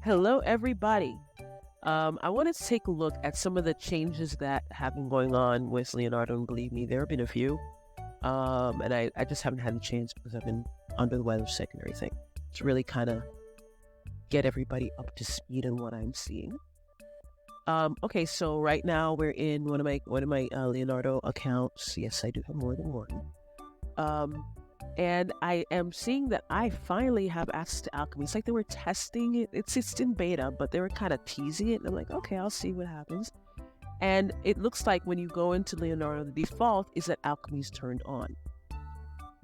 Hello, everybody. I wanted to take a look at some of the changes that have been going on with Leonardo, and believe me, there have been a few. And I just haven't had the chance because I've been under the weather, sick, and everything to really kind of get everybody up to speed on what I'm seeing. Okay, so right now we're in one of my Leonardo accounts. Yes, I do have more than one. And I am seeing that I finally have access to Alchemy. It's like they were testing it. It's in beta, but they were kind of teasing it. And I'm like, okay, I'll see what happens. And it looks like when you go into Leonardo, the default is that Alchemy's turned on.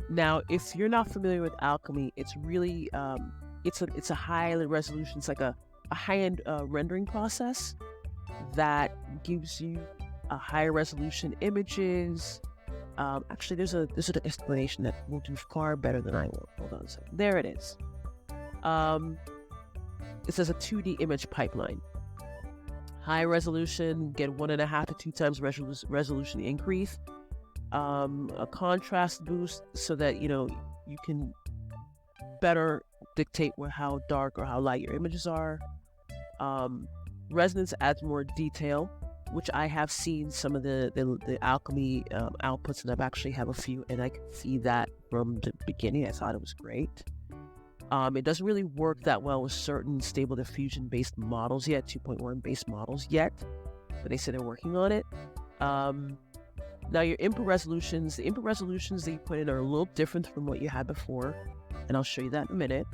Now, if you're not familiar with Alchemy, it's really it's a high resolution. It's like a high-end rendering process that gives you a higher resolution images. Actually, there's an explanation that will do far better than I will. Hold on a second. There it is. It says a 2D image pipeline. High resolution, get 1.5 to 2 times resolution increase. A contrast boost so that, you can better dictate how dark or how light your images are. Resonance adds more detail, which I have seen some of the Alchemy outputs, and I've actually have a few, and I can see that from the beginning. I thought it was great. It doesn't really work that well with certain stable diffusion based models yet, 2.1 based models yet, but they say they're working on it. Now your input resolutions, the input resolutions that you put in are a little different from what you had before, and I'll show you that in a minute.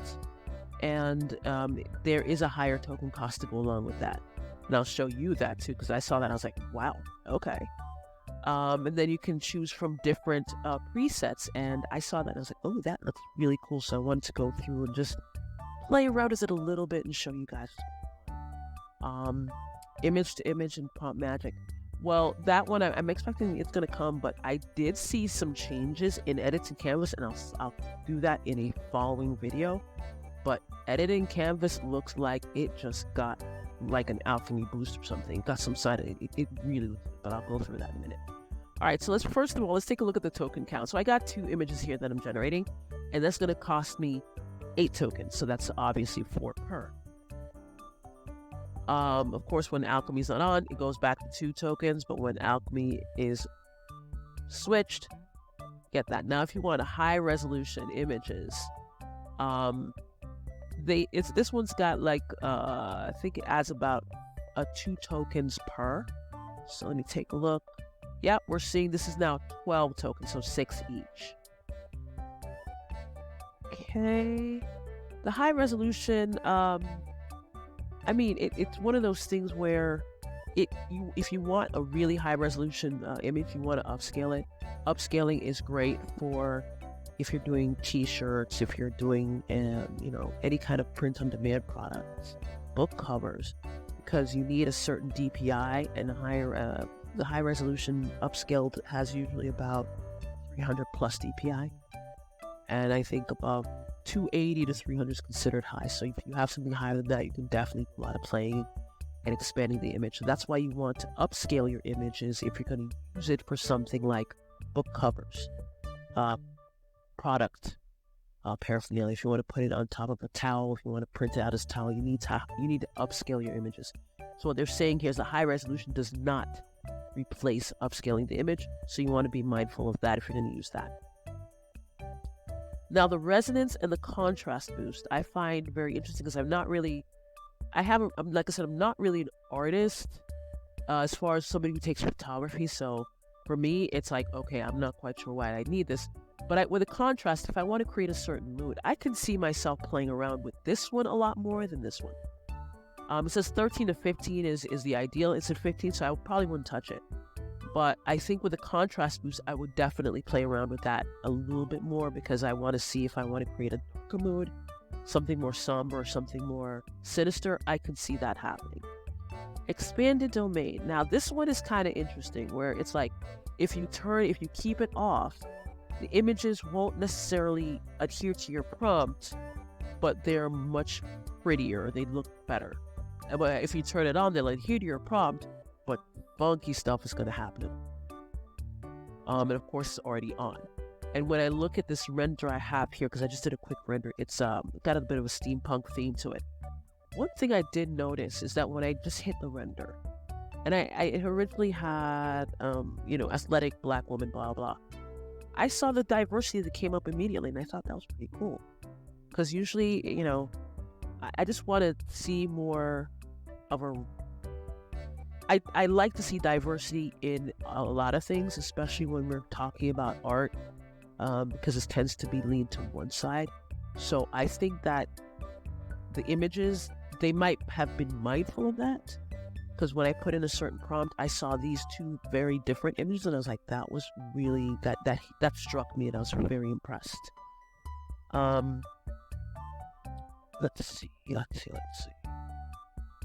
And there is a higher token cost to go along with that. And I'll show you that too, because I saw that and I was like, wow, okay. And then you can choose from different presets, and I saw that and I was like, oh, that looks really cool. So I wanted to go through and just play around with it a little bit and show you guys. Image to image and prompt magic. Well, that one I'm expecting it's gonna come, but I did see some changes in editing Canvas, and I'll do that in a following video. But editing Canvas looks like it just got like an Alchemy boost or something. Got some side of it. It really looks good, but I'll go through that in a minute. All right, so let's take a look at the token count. So I got 2 images here that I'm generating, and that's going to cost me 8 tokens. So that's obviously 4 per. Of course, when Alchemy's not on, it goes back to 2 tokens, but when Alchemy is switched, get that. Now, if you want a high resolution images, this one's got like I think it adds about 2 tokens per. So let me take a look. Yep, we're seeing this is now 12 tokens, so 6 each. Okay, the high resolution. I mean, it's one of those things where if you want a really high resolution image, you want to upscale it. Upscaling is great for if you're doing t-shirts, if you're doing any kind of print-on-demand products, book covers, because you need a certain DPI, and the high resolution upscaled has usually about 300 plus DPI, and I think above 280 to 300 is considered high. So if you have something higher than that, you can definitely do a lot of playing and expanding the image. So that's why you want to upscale your images if you're going to use it for something like book covers, product paraphernalia. If you want to put it on top of a towel, if you want to print it out as a towel, you need to upscale your images. So what they're saying here is the high resolution does not replace upscaling the image, so you want to be mindful of that if you're going to use that. Now the resonance and the contrast boost I find very interesting, because I'm not really an artist as far as somebody who takes photography, so for me it's like, okay, I'm not quite sure why I need this. But with a contrast, if I want to create a certain mood, I can see myself playing around with this one a lot more than this one. It says 13 to 15 is the ideal. It's at 15, so I probably wouldn't touch it. But I think with the contrast boost, I would definitely play around with that a little bit more, because I want to see if I want to create a darker mood, something more somber, something more sinister. I can see that happening. Expanded domain. Now, this one is kind of interesting, where it's like, if you keep it off, the images won't necessarily adhere to your prompt, but they're much prettier. They look better. But if you turn it on, they'll adhere to your prompt, but funky stuff is going to happen. And of course, it's already on. And when I look at this render I have here, because I just did a quick render, it's got a bit of a steampunk theme to it. one thing I did notice is that when I just hit the render, and I originally had, athletic black woman, blah, blah, I saw the diversity that came up immediately, and I thought that was pretty cool. Because usually, I just want to see more of I like to see diversity in a lot of things, especially when we're talking about art, because it tends to be leaned to one side. So I think that the images, they might have been mindful of that, because when I put in a certain prompt, I saw these two very different images, and I was like, that was really, that struck me, and I was very impressed. Let's see.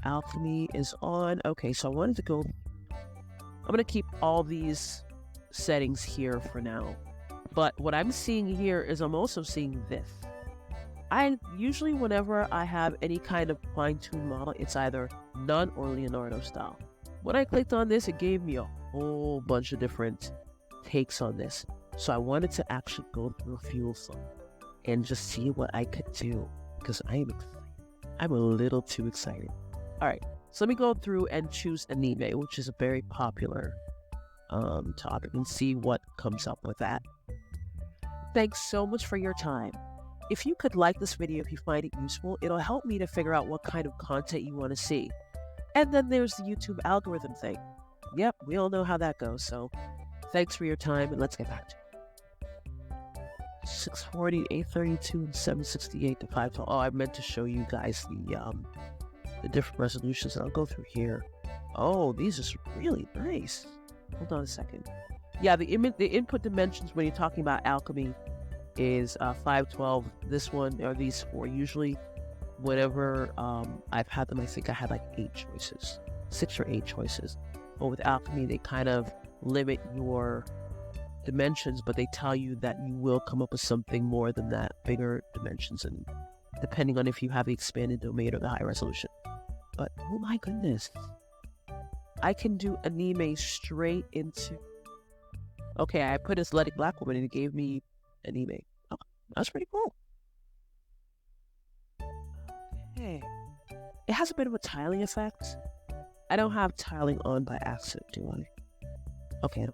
Alchemy is on. Okay, so I wanted to go, I'm going to keep all these settings here for now. But what I'm seeing here is I'm also seeing this. I usually, whenever I have any kind of fine-tuned model, it's either none or Leonardo style. When I clicked on this, it gave me a whole bunch of different takes on this. So I wanted to actually go through a few of them and just see what I could do, because I am excited. I'm a little too excited. All right, so let me go through and choose anime, which is a very popular topic, and see what comes up with that. Thanks so much for your time. If you could like this video if you find it useful, it'll help me to figure out what kind of content you want to see. And then there's the YouTube algorithm thing. Yep, we all know how that goes, so thanks for your time, and let's get back to it. 640, 832, and 768 to 512. Oh, I meant to show you guys the different resolutions, and I'll go through here. Oh, these are really nice. Hold on a second. Yeah, the input dimensions when you're talking about alchemy is 512. This one, or these four. Usually, whenever I've had them, I think I had like 6 or 8 choices. But with alchemy, they kind of limit your dimensions, but they tell you that you will come up with something more than that, bigger dimensions, and depending on if you have the expanded domain or the high resolution. But oh my goodness, I can do anime straight into. Okay, I put athletic black woman and it gave me anime. Oh, that's pretty cool. Okay, it has a bit of a tiling effect. I don't have tiling on by accident, do I? Okay.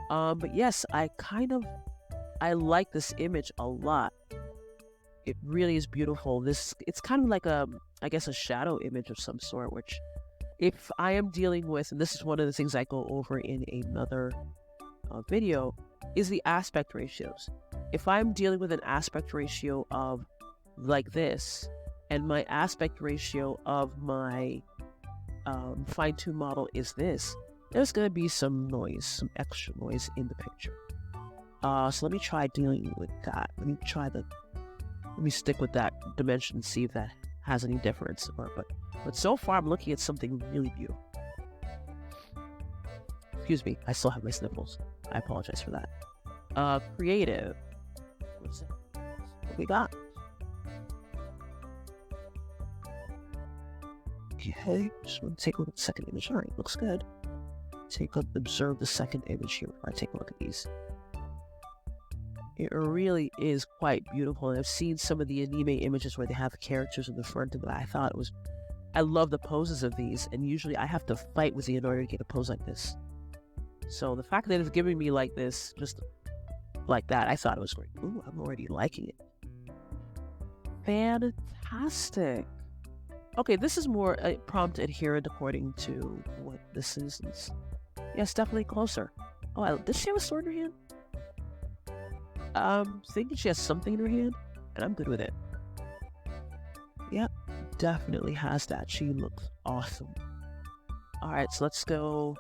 But yes, I like this image a lot. It really is beautiful. It's kind of like I guess a shadow image of some sort, which if I am dealing with, and this is one of the things I go over in another video, is the aspect ratios. If I'm dealing with an aspect ratio of like this, and my aspect ratio of my fine-tuned model is this, there's going to be some noise, some extra noise in the picture. So let me try dealing with that. Let me stick with that dimension and see if that has any difference. But so far I'm looking at something really beautiful. Excuse me, I still have my sniffles. I apologize for that. Creative. What's that? What we got? Okay, just want to take a look at the second image. All right, looks good. Observe the second image here before I take a look at these. It really is quite beautiful, and I've seen some of the anime images where they have characters in the front of it. I love the poses of these, and usually I have to fight with it in order to get a pose like this. So the fact that it's giving me like this, just like that, I thought it was great. Ooh, I'm already liking it. Fantastic. Okay, this is more prompt adherent according to what this is. Yes, definitely closer. Oh, does she have a sword in her hand? Thinking she has something in her hand, and I'm good with it. Yep, definitely has that. She looks awesome. Alright, so let's go.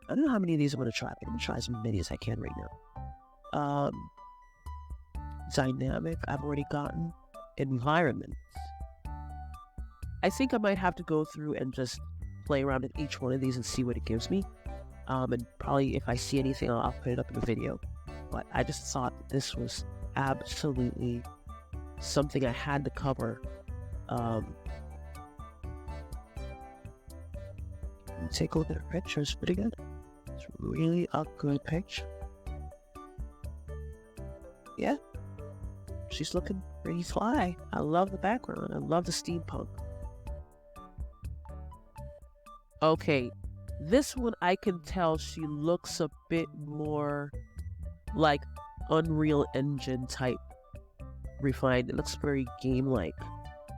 I don't know how many of these I'm going to try, but I'm going to try as many as I can right now. Dynamic, I've already gotten. Environment. I think I might have to go through and just play around with each one of these and see what it gives me. And probably if I see anything, I'll put it up in the video. But I just thought this was absolutely something I had to cover. Take a look at her picture, it's pretty good. It's really a good picture. Yeah, she's looking pretty fly. I love the background. I love the steampunk. Okay, this one I can tell she looks a bit more like Unreal Engine type refined. It looks very game-like.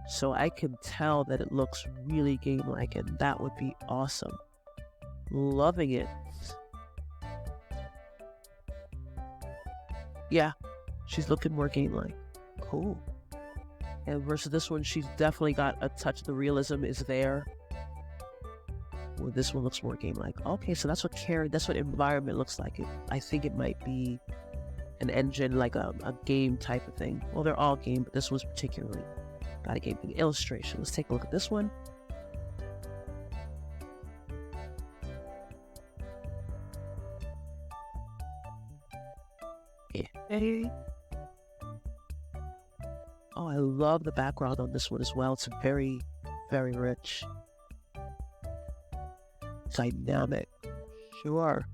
So I can tell that it looks really game-like, and that would be awesome. Loving it. Yeah, she's looking more game-like. Cool. And versus this one, she's definitely got a touch of the realism is there. Well, this one looks more game-like. Okay, so that's what environment looks like. I think it might be an engine, like a game type of thing. Well, they're all game, but this one's particularly got a game thing. Illustration. Let's take a look at this one. Yeah. Oh, I love the background on this one as well. It's very, very rich. Dynamic. Sure.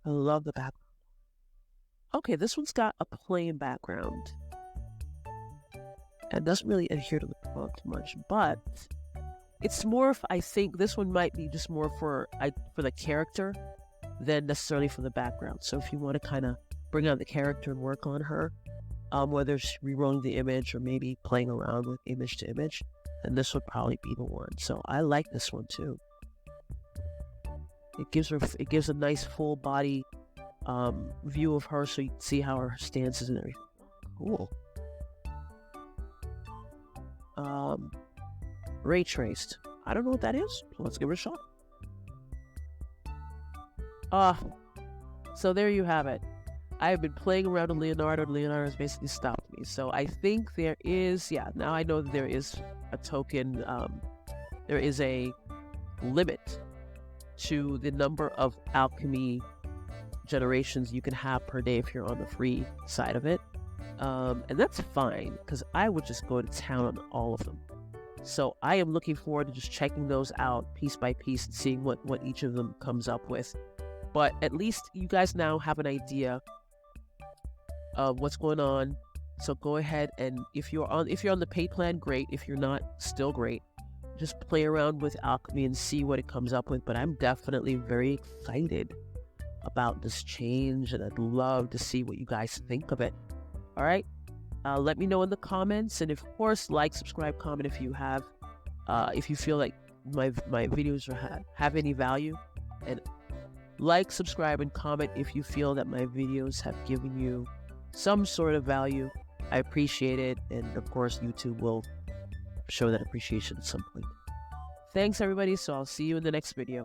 I love the background. Okay, this one's got a plain background. And doesn't really adhere to the prompt much, but it's more of, I think this one might be just more for the character than necessarily for the background. So if you want to kind of bring out the character and work on her, whether it's rerolling the image or maybe playing around with image to image, then this would probably be the one. So I like this one too. It gives a nice full body view of her, so you can see how her stance is and everything. Cool. Ray traced. I don't know what that is, so let's give it a shot. So there you have it. I have been playing around with Leonardo. Leonardo has basically stopped me. So I think there is, now I know that there is a token, there is a limit to the number of alchemy generations you can have per day if you're on the free side of it. And that's fine, because I would just go to town on all of them. So I am looking forward to just checking those out piece by piece and seeing what each of them comes up with. But at least you guys now have an idea of what's going on. So go ahead, and if you're on the paid plan, great. If you're not, still great. Just play around with alchemy and see what it comes up with. But I'm definitely very excited about this change, and I'd love to see what you guys think of it. All right, let me know in the comments, and of course, like, subscribe, comment if you have, if you feel like my videos have any value, and like, subscribe, and comment if you feel that my videos have given you some sort of value. I appreciate it, and of course, YouTube will show that appreciation at some point. Thanks, everybody. So I'll see you in the next video.